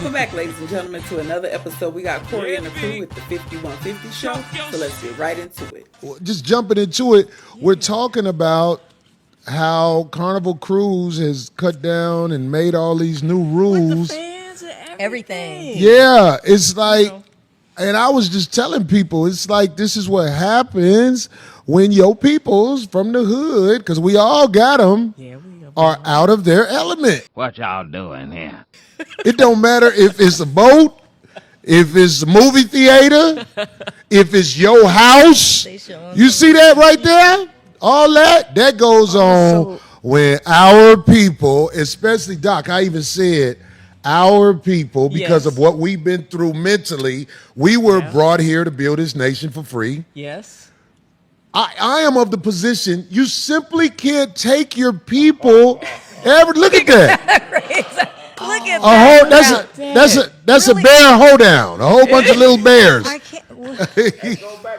Welcome back, ladies and gentlemen, to another episode. We got Corey and the crew with the 5150 show, so let's get right into it. Just jumping into it, we're talking about how Carnival Cruise has cut down and made all these new rules. Everything. Yeah, it's like, and I was just telling people, it's like this is what happens when your peoples from the hood, because we all got them, are out of their element. What y'all doing here? It don't matter if it's a boat, if it's a movie theater, if it's your house. You see that right there? All that goes on when our people, especially Doc, I even said our people, because of what we've been through mentally, we were brought here to build this nation for free. Yes. I am of the position you simply can't take your people ever. Look at that. Look at that. That's really? A bear hoedown. A whole bunch of little bears. I can't.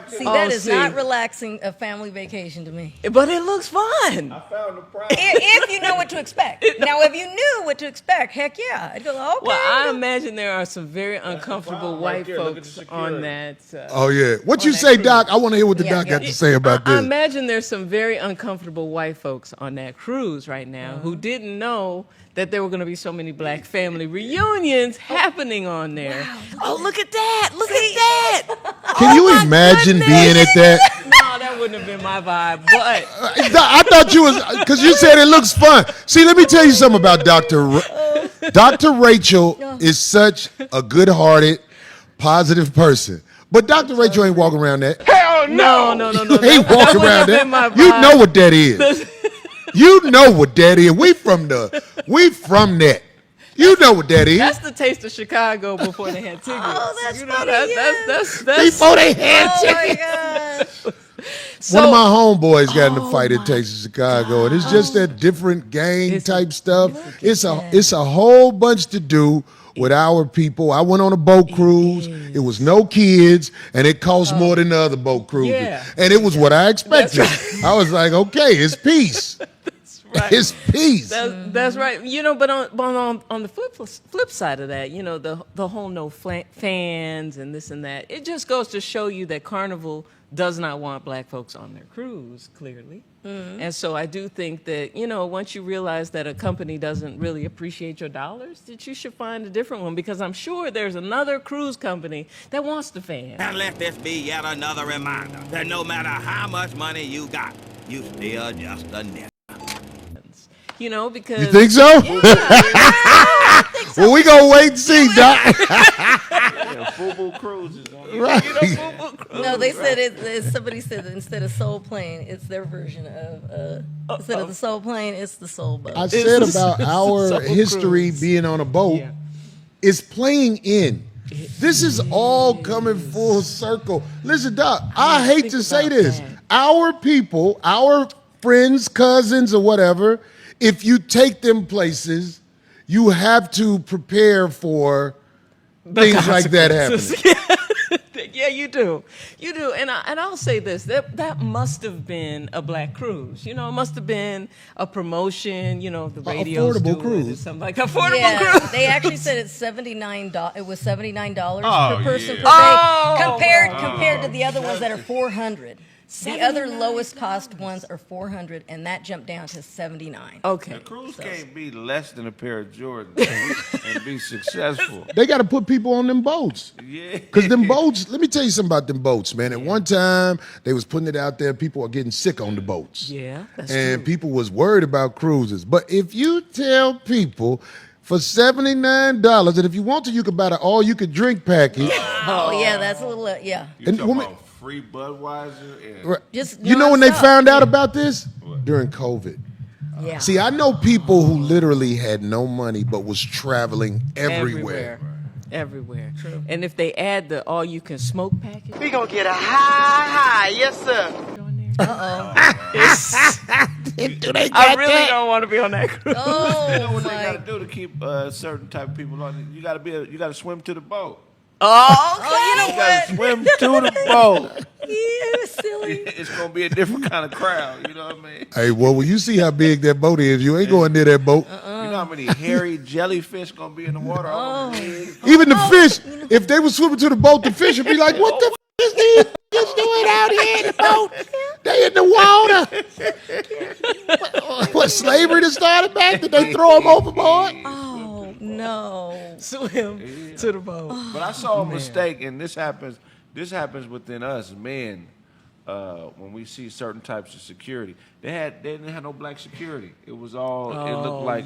See, that is not relaxing a family vacation to me. But it looks fun. I found the prize. If you know what to expect. Now, if you knew what to expect, heck yeah. I'd go, okay. Well, I imagine there are some very uncomfortable white folks on that. Oh, yeah. What you say, cruise. Doc? I want to hear what the Doc got to say about this. I imagine there's some very uncomfortable white folks on that cruise right now who didn't know that there were going to be so many black family reunions happening on there. Wow, look at that. Look at that. Can you imagine being at that? No, that wouldn't have been my vibe. But I thought you was, because you said it looks fun. See, let me tell you something about Dr. Rachel is such a good-hearted, positive person. But Dr. Rachel ain't walking around that. Hell no. No. Ain't walking around that. You know what that is. You know what that is. We from that. You know what that is. That's the taste of Chicago before they had tickets. Oh, that's funny. That's before they had tickets. Oh, my gosh. One of my homeboys got in a fight at Taste of Chicago, and it's just that different gang type stuff. It's a whole bunch to do with our people. I went on a boat cruise. It was no kids, and it cost more than the other boat cruises. Yeah. And it was what I expected. I was like, okay, it's peace. Right. It's peace. That's right. You know, but on the flip side of that, you know, the whole no fans and this and that, it just goes to show you that Carnival does not want black folks on their cruise, clearly. Mm-hmm. And so I do think that, you know, once you realize that a company doesn't really appreciate your dollars, that you should find a different one, because I'm sure there's another cruise company that wants the fans. And let this be yet another reminder that no matter how much money you got, you still just a nigga. You know, because... You think so? Yeah, I think so. Well, we gonna wait and see, Doc. FUBU cruises. Right. No, they said somebody said that instead of Soul Plane, it's their version of instead of the Soul Plane, it's the Soul Boat. I said about our history being on a boat is playing in. This is all coming full circle. Listen, Doc, I hate to say this. Our people, our friends, cousins, or whatever, if you take them places, you have to prepare for things like that happening. Yeah, you do. You do. And I'll say this, that must have been a black cruise. You know, it must have been a promotion, you know, the radio's affordable doing cruise. Something like affordable cruise. They actually said it's $79. It was $79 per person per day, compared to the other ones that are $400. The other lowest cost ones are $400, and that jumped down to $79. Okay. A cruise can't be less than a pair of Jordans and be successful. They got to put people on them boats. Yeah. Because them boats, let me tell you something about them boats, man. At one time, they was putting it out there, people are getting sick on the boats. Yeah, that's and true. People was worried about cruises. But if you tell people for $79, and if you want to, you can buy the all-you-can-drink package. Oh, yeah, that's a little, You talking about free Budweiser? And just you know when they found out about this? During COVID. Yeah. See, I know people who literally had no money but was traveling everywhere. Everywhere. True. And if they add the all-you-can-smoke package. We gonna get a high, yes, sir. I really don't want to be on that cruise. Oh, you know what they gotta do to keep certain type of people on it? You gotta swim to the boat. Oh, you know gotta swim to the boat. Yeah, silly. It's gonna be a different kind of crowd. You know what I mean? Hey, well, when you see how big that boat is, you ain't going near that boat. You know how many hairy jellyfish gonna be in the water? Even the fish, if they were swimming to the boat, the fish would be like, what the f*** is these f***ers doing out here in the boat? They in the water. What, slavery that started back? Did they throw them overboard? Oh, no. Swim to the boat. But I saw a mistake, and this happens within us men. When we see certain types of security, they didn't have no black security. It was all it looked like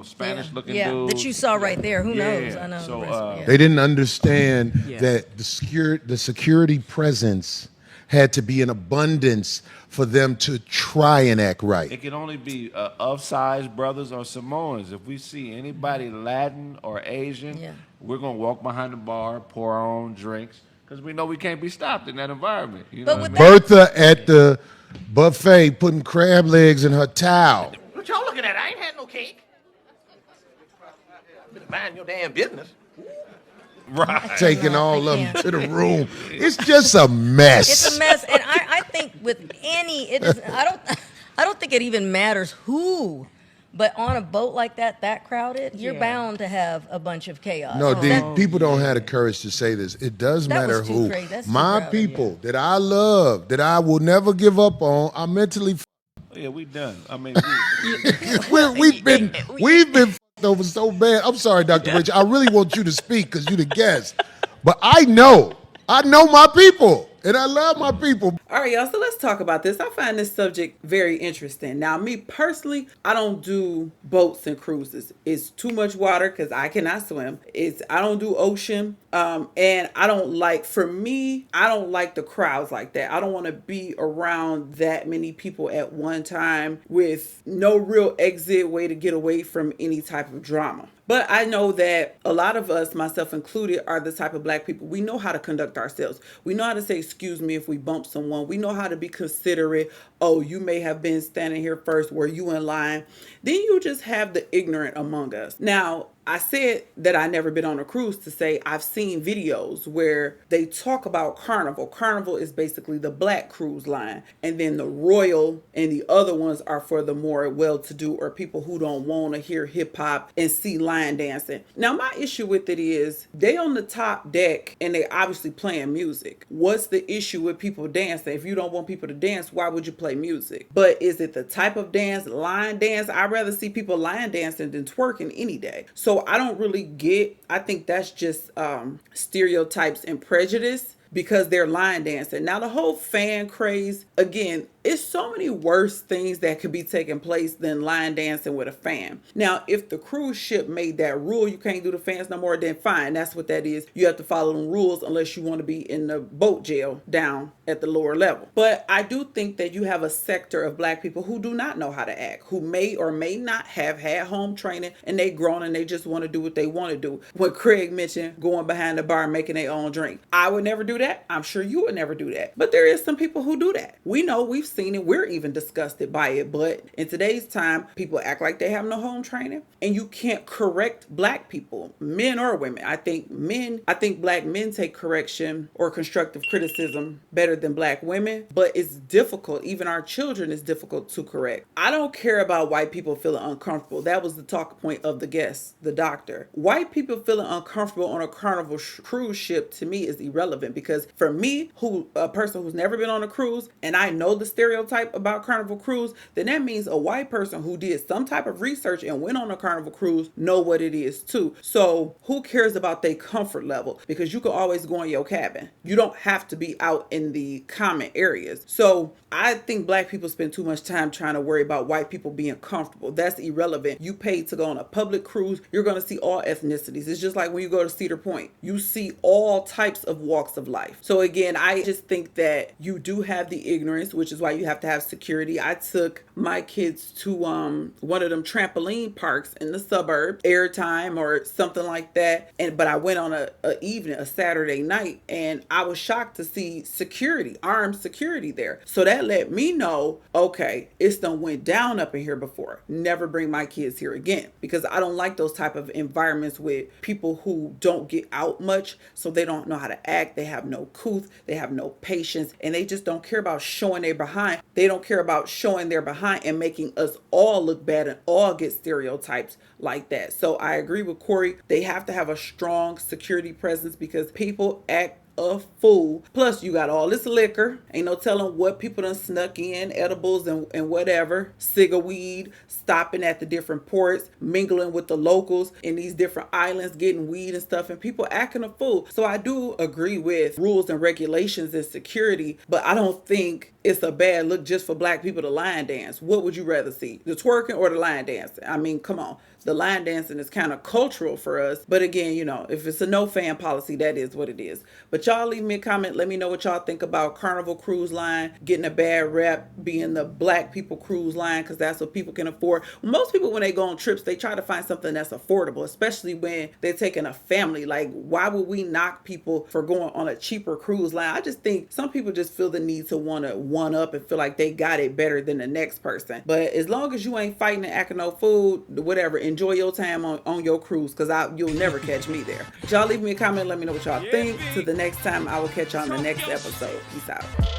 Spanish looking dudes. That you saw right there. Who knows? I know. So They didn't understand that the security presence had to be in abundance for them to try and act right. it can only be of size brothers or Samoans. If we see anybody Latin or Asian, we're gonna walk behind the bar, pour our own drinks. Because we know we can't be stopped in that environment. You know what I mean? Bertha at the buffet putting crab legs in her towel. What y'all looking at? I ain't had no cake. Better mind your damn business. Right. Taking all of them to the room. It's just a mess. It's a mess, and I think with any, I don't think it even matters who. But on a boat like that crowded, you're bound to have a bunch of chaos. No, people don't have the courage to say this. It does matter who. My people that I love, that I will never give up on, are mentally. Yeah, we done. I mean, we've been f***ed over so bad. I'm sorry, Dr. Rich. I really want you to speak because you're the guest. But I know my people. And I love my people. All right, y'all, so let's talk about this. I find this subject very interesting. Now, me personally, I don't do boats and cruises. It's too much water because I cannot swim. I don't do ocean. And I don't like the crowds like that. I don't want to be around that many people at one time with no real exit way to get away from any type of drama. But I know that a lot of us, myself included, are the type of black people. We know how to conduct ourselves. We know how to say, excuse me, if we bump someone. We know how to be considerate. Oh, you may have been standing here first. Were you in line? Then you just have the ignorant among us. Now, I said that I never been on a cruise to say I've seen videos where they talk about Carnival. Carnival is basically the black cruise line. And then the Royal and the other ones are for the more well-to-do or people who don't want to hear hip hop and see line dancing. Now, my issue with it is they on the top deck and they obviously playing music. What's the issue with people dancing? If you don't want people to dance, why would you play music? But is it the type of dance, line dance? I'd rather see people line dancing than twerking any day. So I don't really get, I think that's just stereotypes and prejudice because they're line dancing. Now the whole fan craze, again, it's so many worse things that could be taking place than line dancing with a fan. Now, if the cruise ship made that rule, you can't do the fans no more, then fine, that's what that is. You have to follow the rules unless you want to be in the boat jail down at the lower level. But I do think that you have a sector of black people who do not know how to act, who may or may not have had home training and they grown and they just want to do what they want to do. When Craig mentioned going behind the bar and making their own drink, I would never do that. I'm sure you would never do that. But there is some people who do that. We know, we've seen it. We're even disgusted by it. But in today's time, people act like they have no home training and you can't correct black people, men or women. I think black men take correction or constructive criticism better than black women, but it's difficult. Even our children is difficult to correct. I don't care about white people feeling uncomfortable. That was the talk point of the guest, the doctor. White people feeling uncomfortable on a Carnival cruise ship to me is irrelevant because for me, a person who's never been on a cruise and I know the stereotype about Carnival cruise, then that means a white person who did some type of research and went on a Carnival cruise know what it is too. So who cares about their comfort level? Because you can always go in your cabin. You don't have to be out in the common areas. So I think black people spend too much time trying to worry about white people being comfortable. That's irrelevant. You paid to go on a public cruise. You're going to see all ethnicities. It's just like when you go to Cedar Point. You see all types of walks of life. So again, I just think that you do have the ignorance, which is why you have to have security. I took my kids to one of them trampoline parks in the suburb, Airtime or something like that. But I went on a Saturday night, and I was shocked to see security, armed security there. So that that let me know, okay, it's done went down up in here before. Never bring my kids here again, because I don't like those type of environments with people who don't get out much, so they don't know how to act. They have no couth, they have no patience, and they just don't care about showing their behind. They don't care about showing their behind and making us all look bad and all get stereotypes like that. So I agree with Corey. They have to have a strong security presence because people act a fool. Plus, you got all this liquor. Ain't no telling what people done snuck in, edibles and whatever, cigar weed, stopping at the different ports, mingling with the locals in these different islands, getting weed and stuff, and people acting a fool. So I do agree with rules and regulations and security, but I don't think it's a bad look just for black people to line dance. What would you rather see? The twerking or the line dancing? I mean, come on. The line dancing is kind of cultural for us. But again, you know, if it's a no fan policy, that is what it is. But y'all leave me a comment. Let me know what y'all think about Carnival Cruise Line getting a bad rep, being the black people cruise line, because that's what people can afford. Most people, when they go on trips, they try to find something that's affordable, especially when they're taking a family. Like, why would we knock people for going on a cheaper cruise line? I just think some people just feel the need to want to one up and feel like they got it better than the next person. But as long as you ain't fighting and acting no food, whatever, enjoy your time on your cruise, because you'll never catch me there. But y'all leave me a comment. Let me know what y'all think. Till the next time, I will catch y'all in the next episode. Peace out.